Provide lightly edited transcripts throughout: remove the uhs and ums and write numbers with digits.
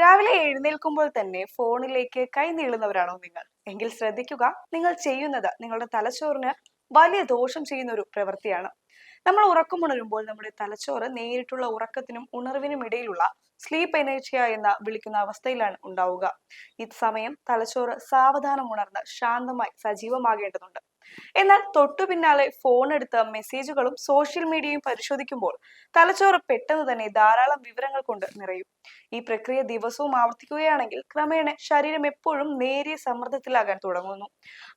രാവിലെ എഴുന്നേൽക്കുമ്പോൾ തന്നെ ഫോണിലേക്ക് കൈ നീളുന്നവരാണോ നിങ്ങൾ? എങ്കിൽ ശ്രദ്ധിക്കുക, നിങ്ങൾ ചെയ്യുന്നത് നിങ്ങളുടെ തലച്ചോറിന് വലിയ ദോഷം ചെയ്യുന്ന ഒരു പ്രവൃത്തിയാണ്. നമ്മൾ ഉറക്കമുണരുമ്പോൾ നമ്മുടെ തലച്ചോറ് നേരിട്ടുള്ള ഉറക്കത്തിനും ഉണർവിനും ഇടയിലുള്ള സ്ലീപ്പ് എനർജിയ എന്ന വിളിക്കുന്ന അവസ്ഥയിലാണ് ഉണ്ടാവുക. ഈ സമയം തലച്ചോറ് സാവധാനം ഉണർന്ന് ശാന്തമായി സജീവമാകേണ്ടതുണ്ട്. എന്നാൽ തൊട്ടു പിന്നാലെ ഫോൺ എടുത്ത് മെസ്സേജുകളും സോഷ്യൽ മീഡിയയും പരിശോധിക്കുമ്പോൾ തലച്ചോറ് പെട്ടെന്ന് തന്നെ ധാരാളം വിവരങ്ങൾ കൊണ്ട് നിറയും. ഈ പ്രക്രിയ ദിവസവും ആവർത്തിക്കുകയാണെങ്കിൽ ക്രമേണ ശരീരം എപ്പോഴും നേരിയ സമ്മർദ്ദത്തിലാകാൻ തുടങ്ങുന്നു.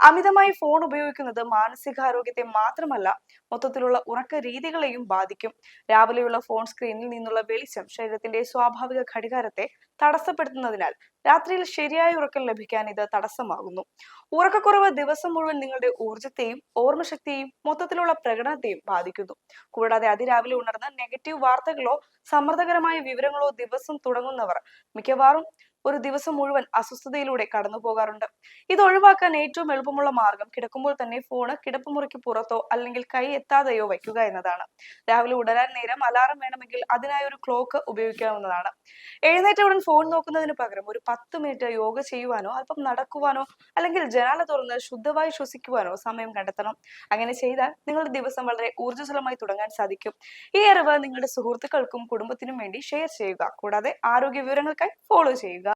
അമിതമായി ഫോൺ ഉപയോഗിക്കുന്നത് മാനസികാരോഗ്യത്തെ മാത്രമല്ല, മൊത്തത്തിലുള്ള ഉറക്ക രീതികളെയും ബാധിക്കും. രാവിലെയുള്ള ഫോൺ സ്ക്രീനിൽ നിന്നുള്ള വെളിച്ചം ശരീരത്തിന്റെ സ്വാഭാവിക ഘടികാരത്തെ തടസ്സപ്പെടുത്തുന്നതിനാൽ രാത്രിയിൽ ശരിയായ ഉറക്കം ലഭിക്കാൻ ഇത് തടസ്സമാകുന്നു. ഉറക്കക്കുറവ് ദിവസം മുഴുവൻ നിങ്ങളുടെ ഊർജത്തെയും ഓർമ്മശക്തിയെയും മൊത്തത്തിലുള്ള പ്രകടനത്തെയും ബാധിക്കുന്നു. കൂടാതെ അതിരാവിലെ ഉണർന്ന് നെഗറ്റീവ് വാർത്തകളോ സമ്മർദ്ദകരമായ വിവരങ്ങളോ ദിവസം തുടങ്ങുന്നവർ മിക്കവാറും ഒരു ദിവസം മുഴുവൻ അസ്വസ്ഥതയിലൂടെ കടന്നു പോകാറുണ്ട്. ഇത് ഒഴിവാക്കാൻ ഏറ്റവും എളുപ്പമുള്ള മാർഗം കിടക്കുമ്പോൾ തന്നെ ഫോണ് കിടപ്പുമുറിക്ക് പുറത്തോ അല്ലെങ്കിൽ കൈ എത്താതെയോ വയ്ക്കുക എന്നതാണ്. രാവിലെ ഉണരാൻ നേരം അലാറം വേണമെങ്കിൽ അതിനായി ഒരു ക്ലോക്ക് ഉപയോഗിക്കാവുന്നതാണ്. എഴുന്നേറ്റ ഉടൻ ഫോൺ നോക്കുന്നതിന് പകരം ഒരു 10 മിനിറ്റ് യോഗ ചെയ്യുവാനോ അല്പം നടക്കുവാനോ അല്ലെങ്കിൽ ജനാല തുറന്ന് ശുദ്ധമായി ശ്വസിക്കുവാനോ സമയം കണ്ടെത്തണം. അങ്ങനെ ചെയ്താൽ നിങ്ങളുടെ ദിവസം വളരെ ഊർജ്ജസ്വലമായി തുടങ്ങാൻ സാധിക്കും. ഈ അറിവ് നിങ്ങളുടെ സുഹൃത്തുക്കൾക്കും കുടുംബത്തിനും വേണ്ടി ഷെയർ ചെയ്യുക. കൂടാതെ ആരോഗ്യ വിവരങ്ങൾക്കായി ഫോളോ ചെയ്യുക.